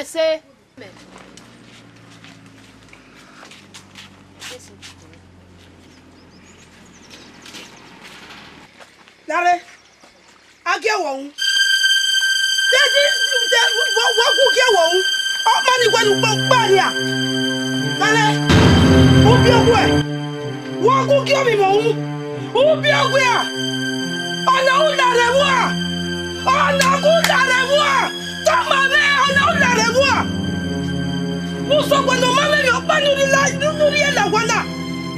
Say, Nare, I get one. What will get one? Oh, money when you bump Baria. Nare, who be away? What will give me one? Who be aware? Oh, no, not a war. Oh, no, good, not a war. Tamame, oh, no, not a war. Muso cuando mame mi opa nuri la wana.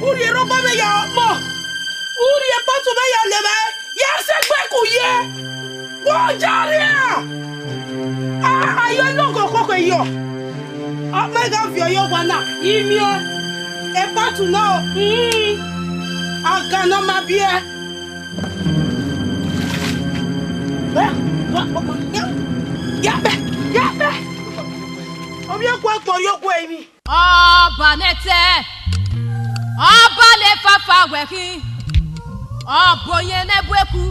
Uri roba me ya mo. Uri e patu me ya lebe. Ya se kwe kuye. Wo jaria. Ah, ayo no koko yo. Ah, me ga vio yo wana. Imie. E patu no. Aga no mabie. Ya be. Ọba nete, ọba le fafa weki, ọba onye nebweku,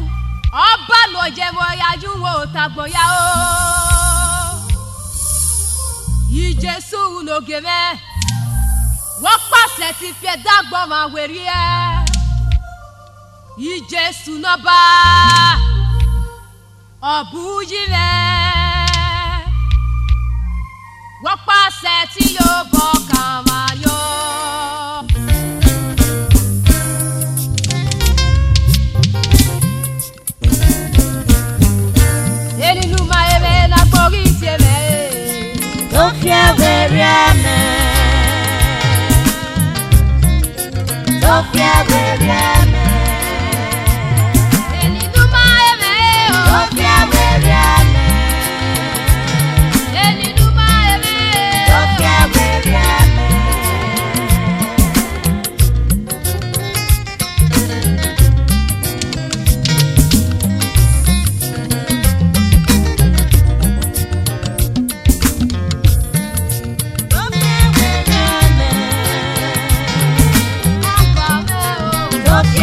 ọba lo jemo ya juwo tagboya o. Ijesu no geme, wọ́n pàṣẹ ti fi dàgbọ́ ma wẹ̀rí ẹ. Ijesu no ba, ọ̀bù yí rẹ̀. Wọ́n pàṣẹ tí yóò bọ̀ kàn máa yọ. Elinu ma ebe na gbori ti eme. Tó fi ẹ̀wẹ̀rí ẹ̀mẹ́. Tó fi ẹ̀wẹ̀rí ẹ̀mẹ́. Elinu ma ebe o. Tó fi ẹ̀wẹ̀rí ẹ̀mẹ́. Don't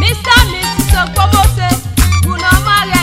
Mr. Mrs. Okpomose, Una Maria,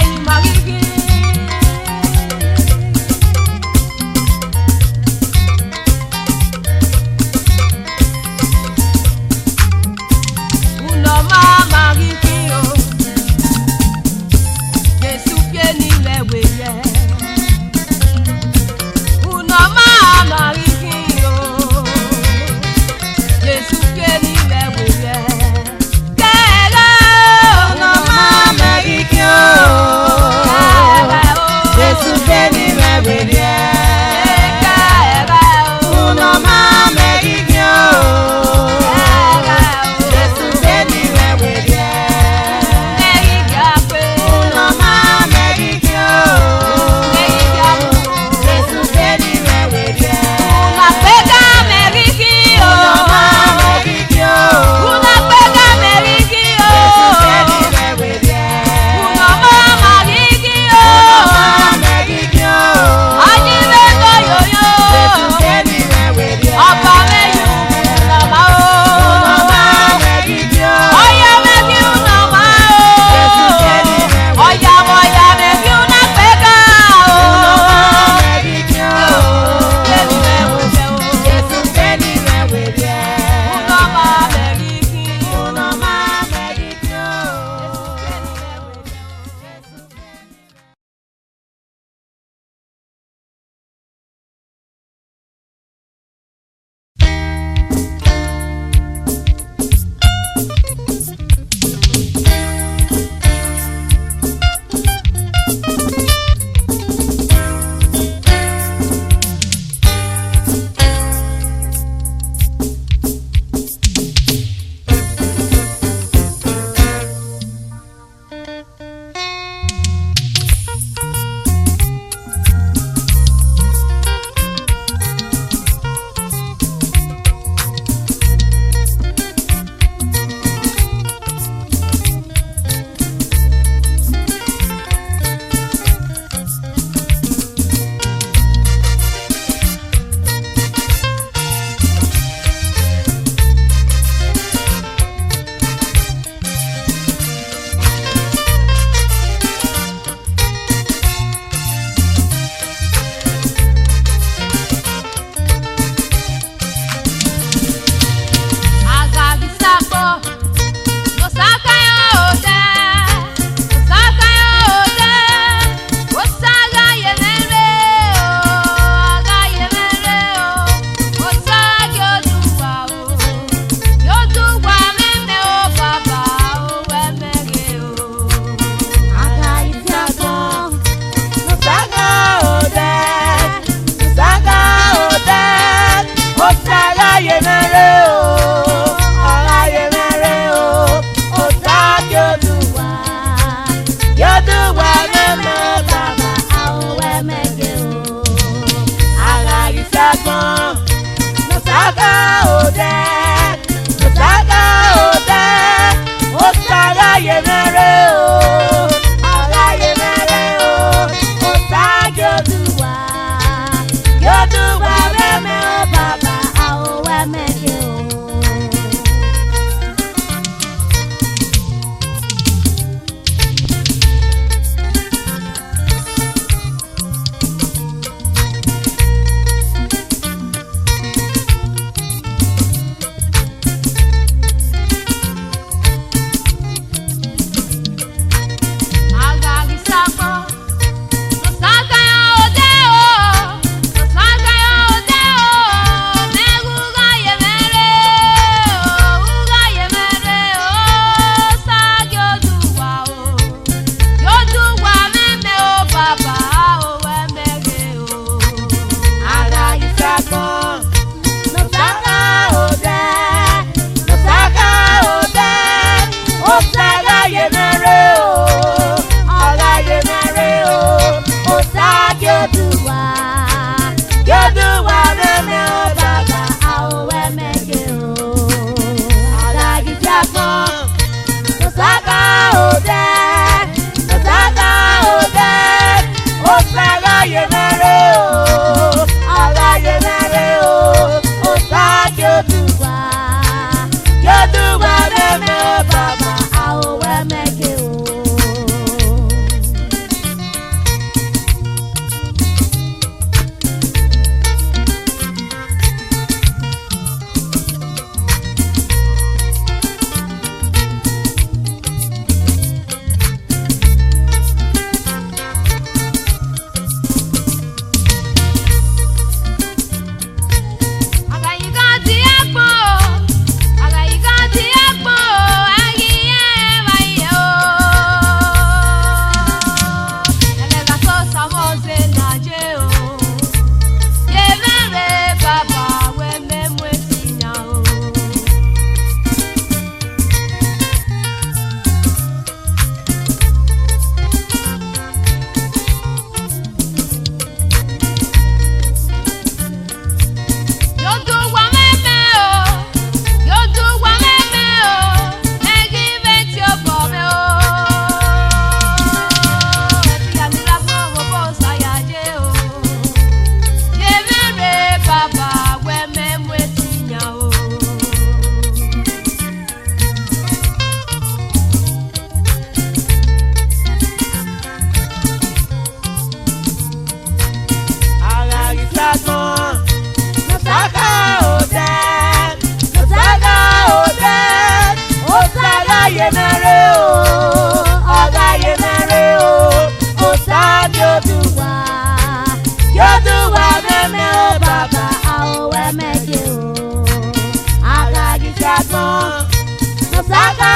Osaga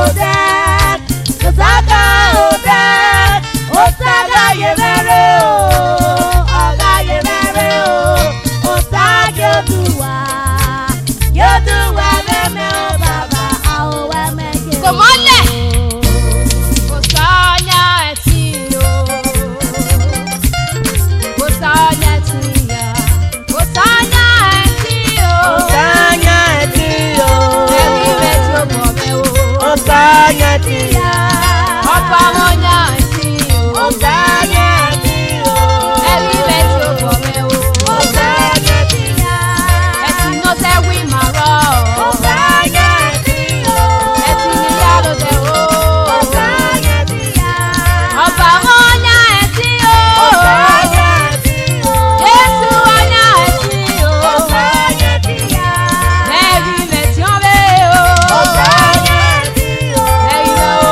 Odet, Osaga Odet, Osaga Yemere o, Oga Yemere o, Osaga Yoduwa, Yoduwa meme o baba, aowe mege. Come on, Osanya etio, Osanya etia, Osanya etio, Osanya etio, Ewi betio bobe o, Osanya etia, Opa monya etio, Osanya etio, Ewi betio bobe o, Osanya etia, Etino se wi maro, Osanya etio, Etini yalo de o, Osanya etia, Opa monya etio, Osanya etio, Yesu anya etio, Osanya etia, Ewi betio be o, Osanya etio, Ewi o.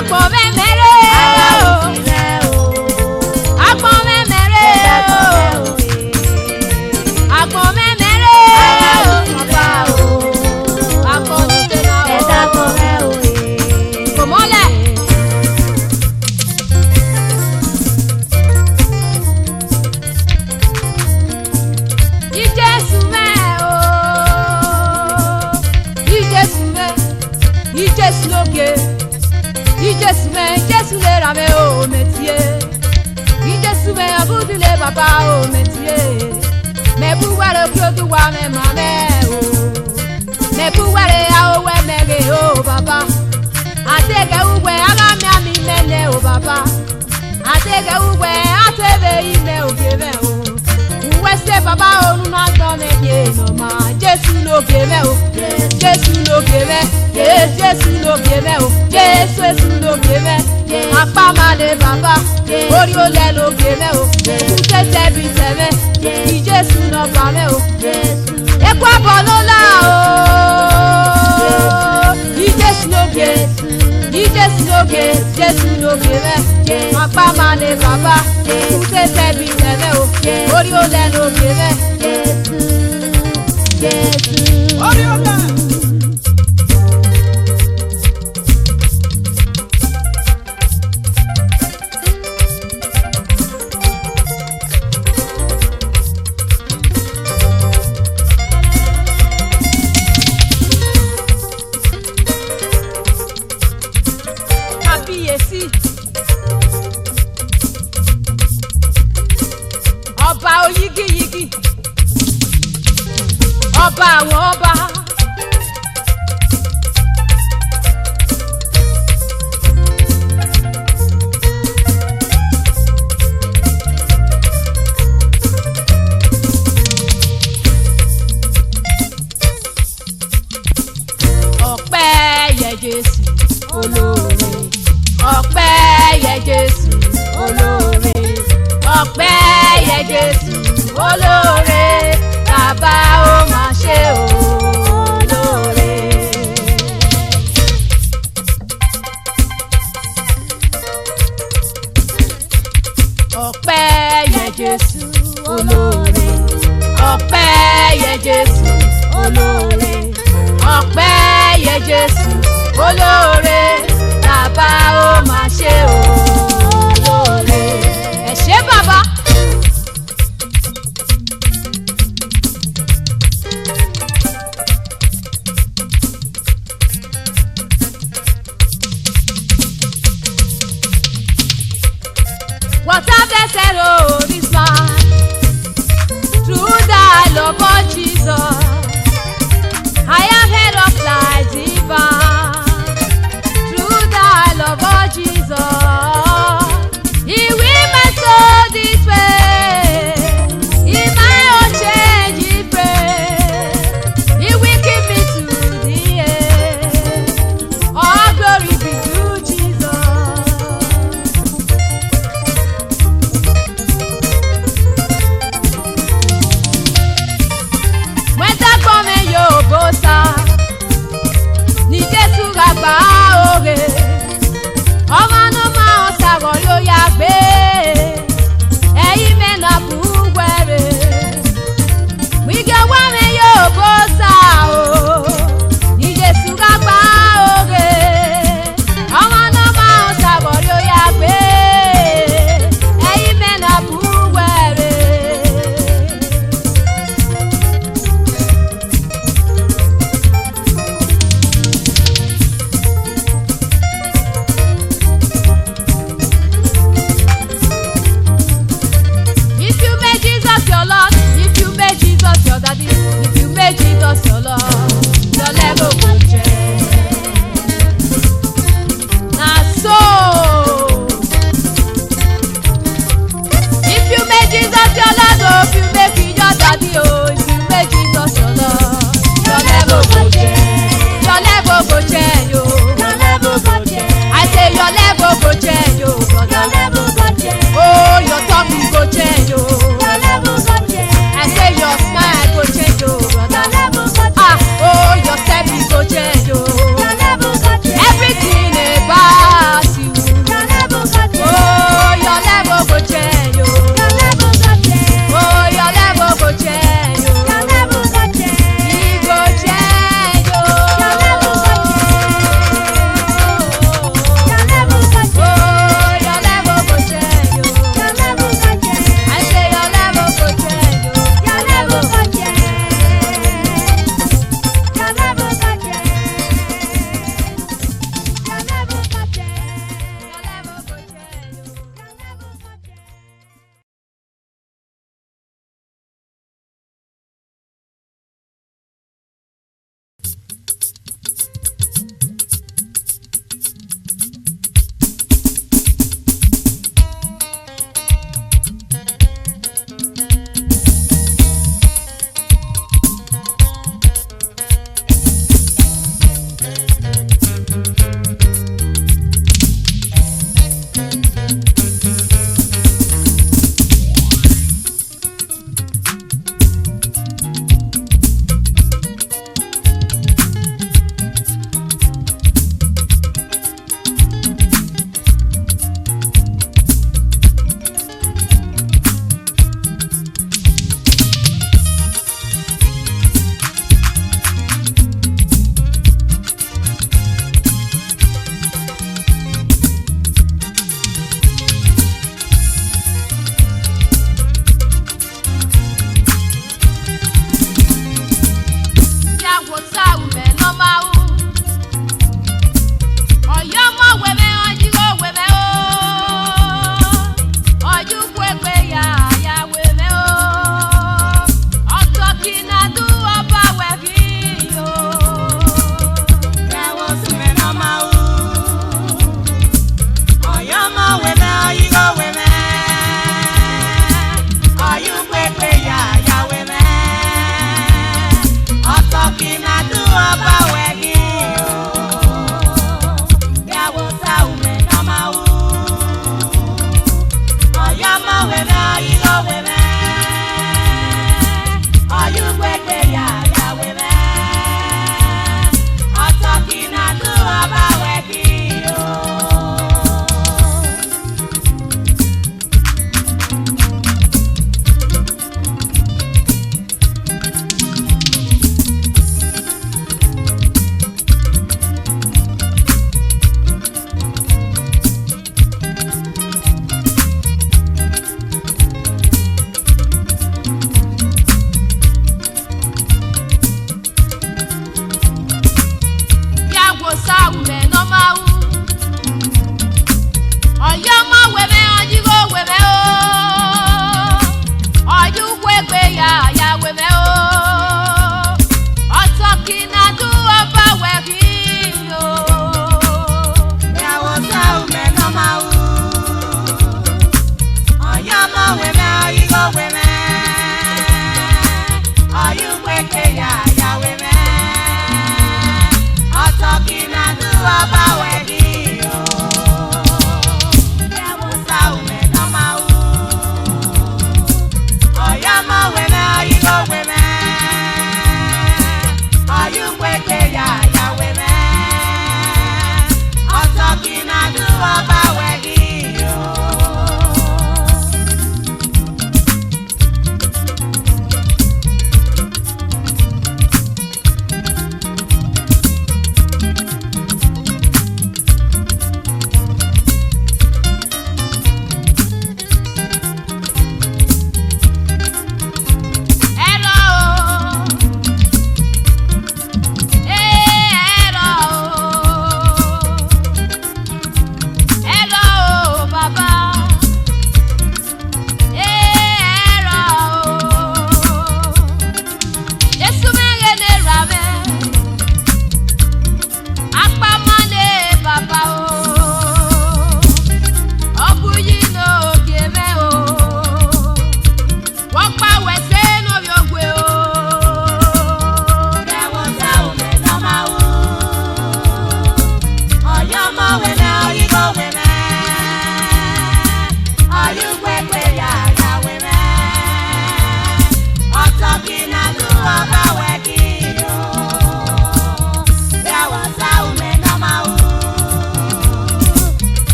Àgbọ̀n mẹ́mẹ́rẹ́ o. Àgbọ̀n mẹ́mẹ́rẹ́ o. Àgbọ̀n mẹ́mẹ́rẹ́ o. Àgbọ̀n títẹ̀ náà o. Kò mọ́lẹ̀. Ìjésù mẹ́ o. Ìjésù mẹ́. Ìjésù lókè. Ìjésù mẹ́. Ìjésù lè ra mẹ́ o métier. Ìjésù mẹ́ abúdílé bàbá o métier. Mẹ́ búwárẹ̀ kí o tún wá mẹ́ mà mẹ́ o. Mẹ́ búwárẹ̀ àwọ̀ mẹ́rẹ̀ o bàbá. Àtẹ̀gẹ̀ wúwẹ̀ alámi àmì mẹ́lẹ̀ o bàbá. Àtẹ̀gẹ̀ wúwẹ̀ àtẹ̀bẹ̀ ìmẹ̀ òkè mẹ́ o. Wẹ́sẹ̀ bàbá òun náà gbọ́ mẹ́yẹ nọ̀mà. Jésù lókè mẹ́ o. Jésù lókè mẹ́. Jésù lókè mẹ́ o. Jésù lókè mẹ́. Apá máa lè bàbá. Orí ó lẹ̀ lókè mẹ́ o. Tẹ́tẹ́ bí tẹ̀mẹ́. Ìjésù náà bà mẹ́ o. Epo àbọ̀ ló là o. Ìjésù lókè. Ìjésù lókè. Jésù lókè mẹ́. Apá máa lè bàbá. Tẹ́tẹ́ bí tẹ̀mẹ́ o. Orí ó lẹ̀ lókè mẹ́. Orí ó lẹ̀. Kábíyèsí. Ọba oyígíyigì. Ọba àwọn ọba. Ọpẹ́ yẹ Jésù olóore. Ọpẹ́ yẹ Jésù olóore. Ọpẹ́ yẹ Jésù olóore. Bàbá ó máa ṣe olóore. Ọpẹ́ yẹ Jésù olóore. Ọpẹ́ yẹ Jésù olóore. Ọpẹ́ yẹ Jésù olóore. Bàbá ó máa ṣe olóore. Ẹ ṣé bàbá. What have they said, oh, this man? Through the love of Jesus, I am head of life divine. Through the love of Jesus, He will my soul this way. In my own change, He pray. He will keep me to the end. All glory be to Jesus. When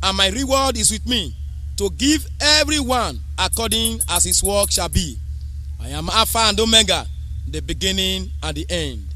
and my reward is with me, to give everyone according as his work shall be. I am Alpha and Omega, the beginning and the end.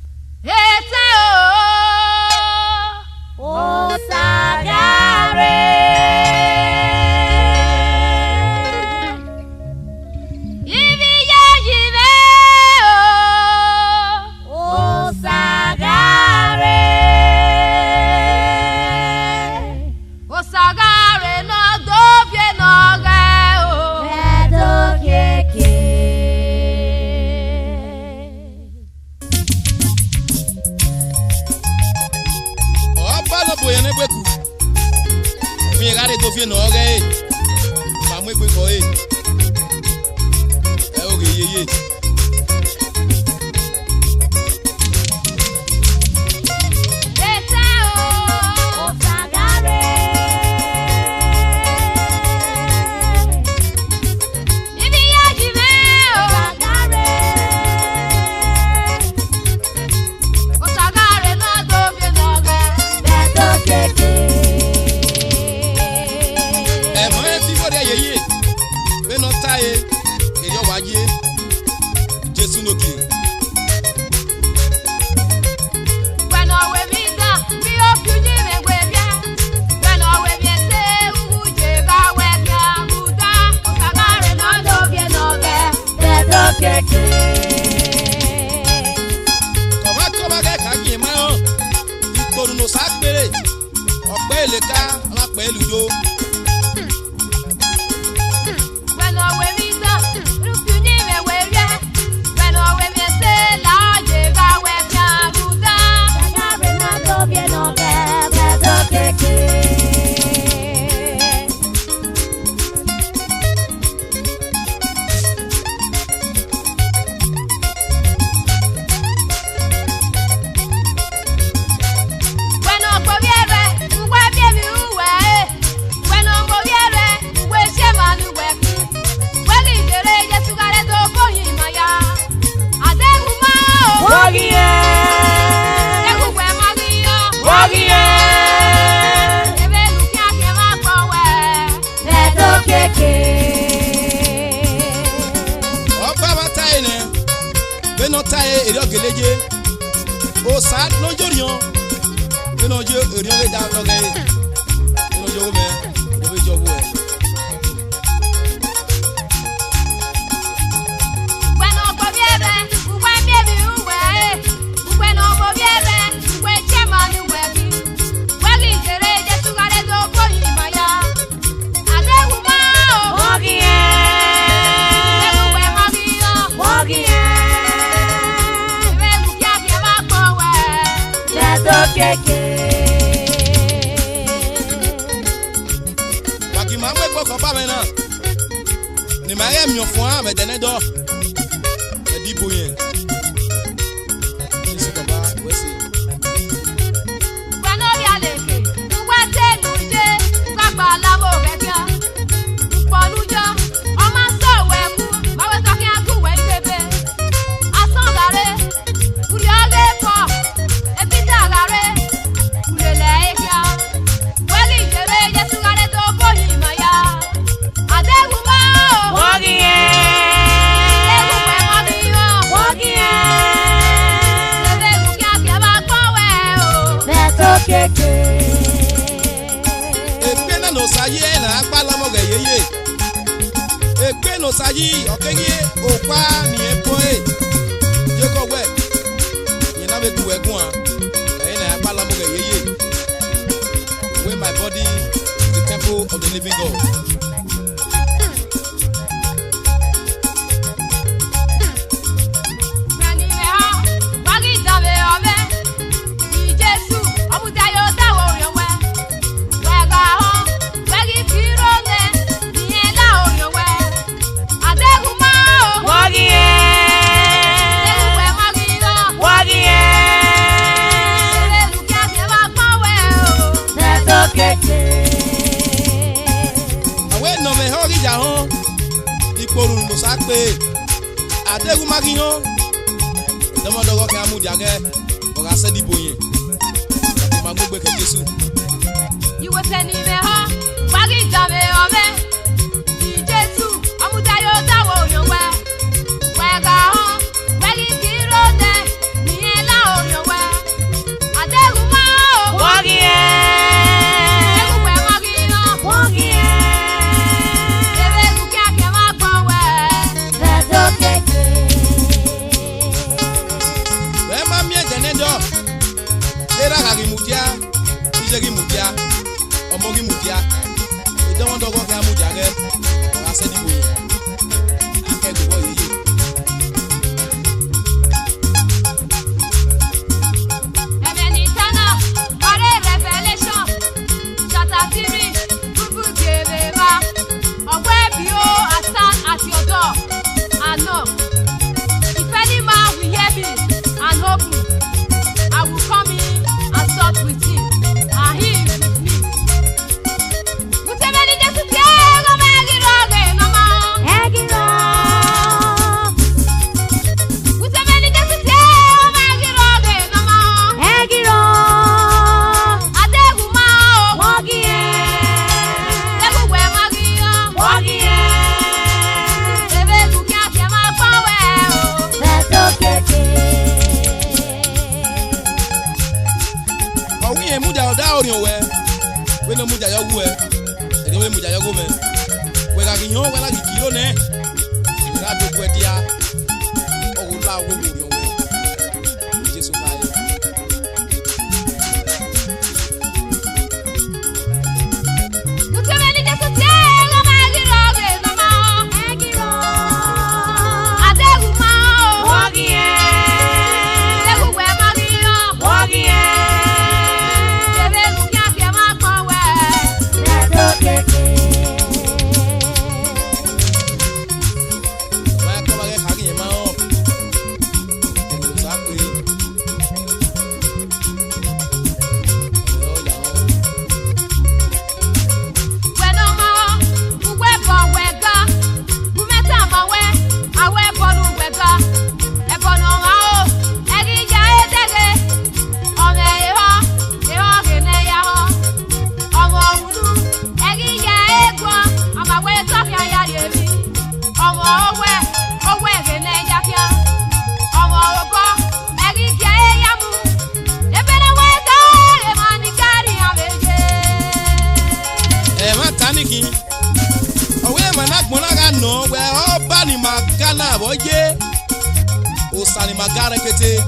Osani magara kete.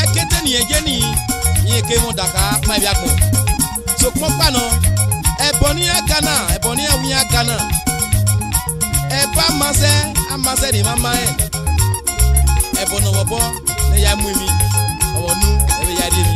Ekete ni ejeni. Ni eke mo daka ma bi akon. So pon pa no. Eboni Ghana, eboni awunya Ghana. Eba amase di mama e. Ebono wobo ne ya mu mi. Owonu ebe ya di mi.